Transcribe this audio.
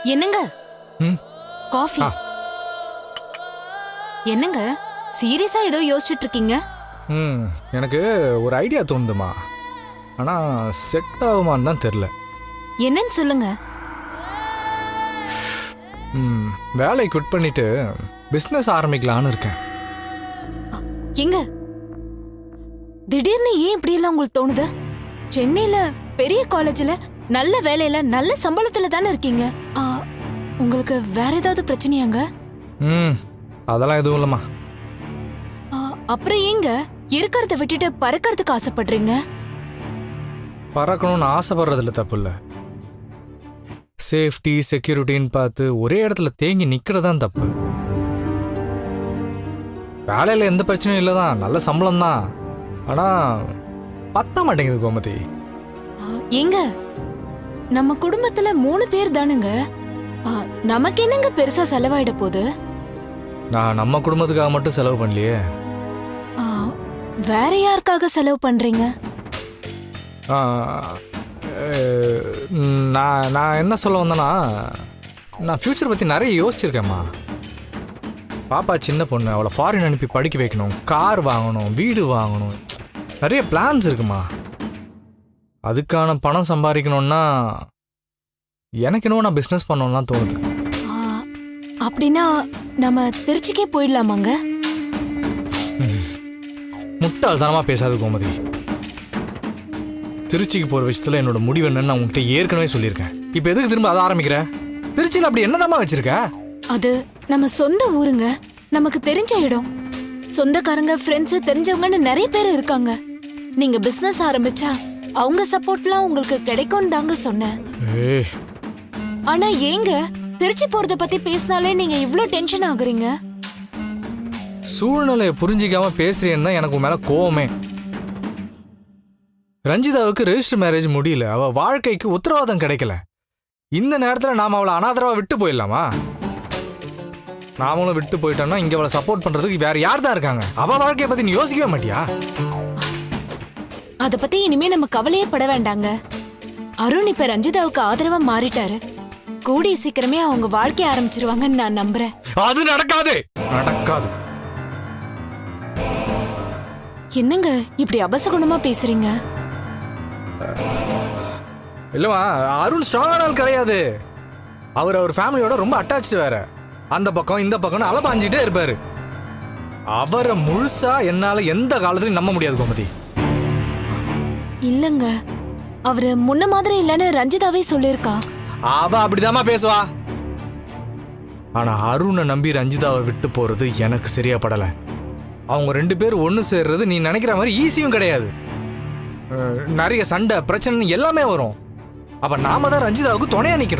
என்னங்க? ம் காஃபி. என்னங்க சீரியஸா ஏதோ யோசிச்சுட்டு இருக்கீங்க? ம் எனக்கு ஒரு ஐடியா தோணுதுமா. ஆனால் செட் ஆகுமான்னு தான் தெரில. என்னன்னு சொல்லுங்க. வேலையை குவிட் பண்ணிட்டு பிஸ்னஸ் ஆரம்பிக்கலான்னு இருக்கேன். எங்க திடீர்னு ஏன் இப்படி எல்லாம் உங்களுக்கு தோணுது? சென்னையில பெரிய காலேஜ்ல நல்ல வேலையில நல்ல சம்பளத்துல தானே இருக்கீங்க. உங்களுக்கு வேற ஏதாவது பிரச்சனையாங்க? அதெல்லாம் எதுவும் இல்லைம்மா. அப்புறம் ஏங்க இருக்கிறத விட்டுட்டு பறக்கிறதுக்கு ஆசைப்படுறீங்க? பறக்கணும்னு ஆசைப்படுறதுல தப்பு இல்லை. சேஃப்டி செக்யூரிட்டின்னு பார்த்து ஒரே இடத்துல தேங்கி நிற்கிறதான் தப்பு. வேலையில் எந்த பிரச்சனையும் இல்லை தான், நல்ல சம்பளம் தான். ஆனால் பத்த மாட்டேங்குது கோமதி. ஏங்க நம்ம குடும்பத்துல 3 பேர் தானுங்க. நமக்கு என்னங்க பெருசா செலவாயிட போகுது? நான் நம்ம குடும்பத்துக்காக மட்டும் செலவு பண்ணலையே. வேற யாருக்காக செலவு பண்றீங்க? நான் என்ன சொல்ல வந்தேன்னா, நான் ஃப்யூச்சர் பற்றி நிறைய யோசிச்சிருக்கேம்மா. பாப்பா சின்ன பொண்ணு, அவளை ஃபாரின் அனுப்பி படிக்க வைக்கணும், கார் வாங்கணும், வீடு வாங்கணும், நிறைய பிளான்ஸ் இருக்குமா. அதுக்கான பணம் சம்பாதிக்கணும்னா எனக்கு என்னவோ நான் பிஸ்னஸ் பண்ணணும்லாம் தோணுது. அப்படின்னா நம்ம திருச்சிக்கே போயிடலாமாங்க? முட்டாள்தனமாக பேசாது கோமதி. திருச்சிக்கு போகிற விஷயத்தில் என்னோட முடிவு என்னன்னு நான் உங்ககிட்ட ஏற்கனவே சொல்லியிருக்கேன். இப்போ எதுக்கு திரும்ப அதை ஆரம்பிக்கிற? திருச்சியில் அப்படி என்னதாம்மா வச்சிருக்க? அது நம்ம சொந்த ஊருங்க, நமக்கு தெரிஞ்ச இடம். சொந்தக்காரங்க, ஃப்ரெண்ட்ஸ், தெரிஞ்சவங்கன்னு நிறைய பேர் இருக்காங்க. நீங்க பிசினஸ் ஆரம்பிச்சா அவங்க சப்போர்ட்லாம் உங்களுக்கு கிடைக்கும்னு தாங்க சொன்னேன். ஆனா ஏங்க திருச்சி போறத பத்தி பேசினாலே நீங்க இவ்ளோ டென்ஷன் ஆகுறீங்க? சூழ்நிலையை புரிஞ்சிக்காம பேசுறேன்னு தான் எனக்கு மேல கோவமே. ரஞ்சிதாவுக்கு ரெஜிஸ்டர் மேரேஜ் முடியல, அவ வாழ்க்கைக்கு உத்தரவாதம் கிடைக்கல. இந்த நேரத்துல நாம அவளை அனாதரவா விட்டு போயிடலாமா? நாமளும் விட்டு போயிட்டோம்னா இங்க அவளை சப்போர்ட் பண்றதுக்கு வேற யார் தான் இருக்காங்க? அவ வாழ்க்கையை பத்தி நீ யோசிக்கவே மாட்டியா? அத பத்தி இனிமே நம்ம கவலையே பட வேண்டாங்க. அருண் இப்ப ரஞ்சிதாவுக்கு ஆதரவா மாறிட்டாரு. கூடிய சீக்கிரமே அவங்க வாழ்க்கை ஆரம்பிச்சிருவாங்கன்னு நான் நம்புறேன். அது நடக்காது. என்னங்க இப்படி அபசகுணமா பேசுறீங்க? இல்லவா, அருண் ஸ்ட்ராங்கான ஆள் கிடையாது. அவர் ஃபேமிலியோட ரொம்ப அட்டாச்சு வேற. அந்த பக்கம் இந்த பக்கம் அலப்பாஞ்சிட்டே இருப்பாரு. அவரை முழுசா என்னால எந்த காலத்திலும் நம்ப முடியாது கோமதி. இல்லங்க, அவரு முன்ன மாதிரி இல்லன்னு ரஞ்சிதாவே சொல்லிருக்கா. அவ அப்படிதாம்மா பேசுவா. ஆனா அருணை நம்பி ரஞ்சிதாவை விட்டு போறது எனக்கு சரியா படல. அவங்க 2 பேரும் ஒன்று சேர்றது நீ நினைக்கிற மாதிரி ஈஸியும் கிடையாது. நிறைய சண்டை பிரச்சனை எல்லாமே வரும். அப்ப நாம தான் ரஞ்சிதாவுக்கு துணையா நிக்கணும்.